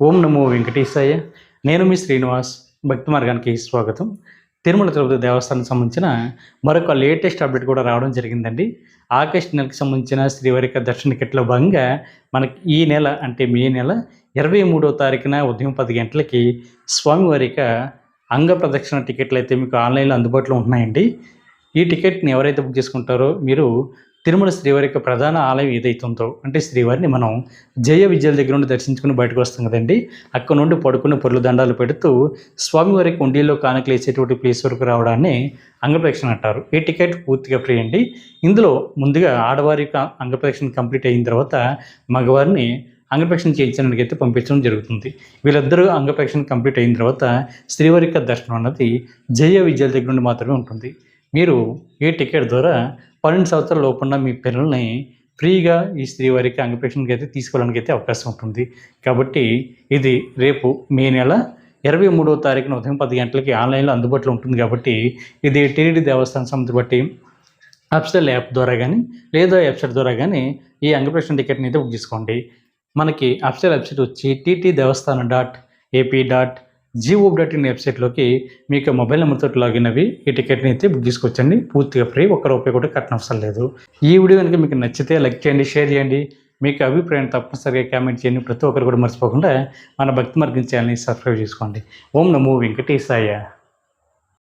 ఓం నమో వెంకటేశాయ. నేను మీ శ్రీనివాస్. భక్తి మార్గానికి స్వాగతం. తిరుమల తిరుపతి దేవస్థానానికి సంబంధించిన మరొక లేటెస్ట్ అప్డేట్ కూడా రావడం జరిగిందండి. ఆగస్టు నెలకు సంబంధించిన శ్రీవారిక దర్శన టికెట్లో భాగంగా మనకి ఈ నెల అంటే మే నెల 23వ తారీఖున ఉదయం 10 గంటలకి స్వామివారిక అంగ ప్రదక్షిణ టికెట్లు అయితే మీకు ఆన్లైన్లో అందుబాటులో ఉంటున్నాయండి. ఈ టికెట్ని ఎవరైతే బుక్ చేసుకుంటారో మీరు తిరుమల శ్రీవారి యొక్క ప్రధాన ఆలయం ఏదైతే ఉందో అంటే శ్రీవారిని మనం జయ విజయాల దగ్గర నుండి దర్శించుకుని బయటకు వస్తాం కదండి. అక్కడ నుండి పడుకుని పొర్లు దండాలు పెడుతూ స్వామివారికి ఉండిలో కానుకలు వేసేటువంటి ప్లేస్ వరకు రావడాన్ని అంగప్రదక్షిణ అంటారు. ఈ టికెట్ పూర్తిగా ఫ్రీ అండి. ఇందులో ముందుగా ఆడవారి అంగప్రదక్షిణ కంప్లీట్ అయిన తర్వాత మగవారిని అంగప్రదక్షిణ చేయించడానికి అయితే పంపించడం జరుగుతుంది. వీళ్ళిద్దరూ అంగప్రదక్షిణ కంప్లీట్ అయిన తర్వాత శ్రీవారి యొక్క దర్శనం అన్నది జయ విజయాల దగ్గర నుండి మాత్రమే ఉంటుంది. మీరు ఈ టికెట్ ద్వారా 12 సంవత్సరాల లోపున్న మీ పిల్లల్ని ఫ్రీగా ఈ శ్రీవారికి అంగప్రదక్షిణకి అయితే తీసుకోవడానికి అయితే అవకాశం ఉంటుంది. కాబట్టి ఇది రేపు మే నెల 23వ తారీఖున ఉదయం 10 గంటలకి ఆన్లైన్లో అందుబాటులో ఉంటుంది. కాబట్టి ఇది టీటీడీ దేవస్థానం సంస్థ బట్టి అఫిషియల్ యాప్ ద్వారా కానీ లేదా వెబ్సైట్ ద్వారా కానీ ఈ అంగప్రదక్షిణ టికెట్ని అయితే బుక్ చేసుకోండి. మనకి అఫిషియల్ వెబ్సైట్ వచ్చి tt.devaస్థానం.ap.gov.in వెబ్సైట్లోకి మీకు మొబైల్ నెంబర్తో లాగిన్ అవి ఈ టికెట్ని అయితే బుక్ చేసుకోవచ్చండి. పూర్తిగా ఫ్రీ, ₹1 కూడా కట్టనవసరం లేదు. ఈ వీడియో కనుక మీకు నచ్చితే లైక్ చేయండి, షేర్ చేయండి. మీకు అభిప్రాయం తప్పనిసరిగా కామెంట్ చేయండి. ప్రతి ఒక్కరు కూడా మర్చిపోకుండా మన భక్తి మార్గం ఛానల్ని సబ్స్క్రైబ్ చేసుకోండి. ఓం నమో వెంకటేశాయ.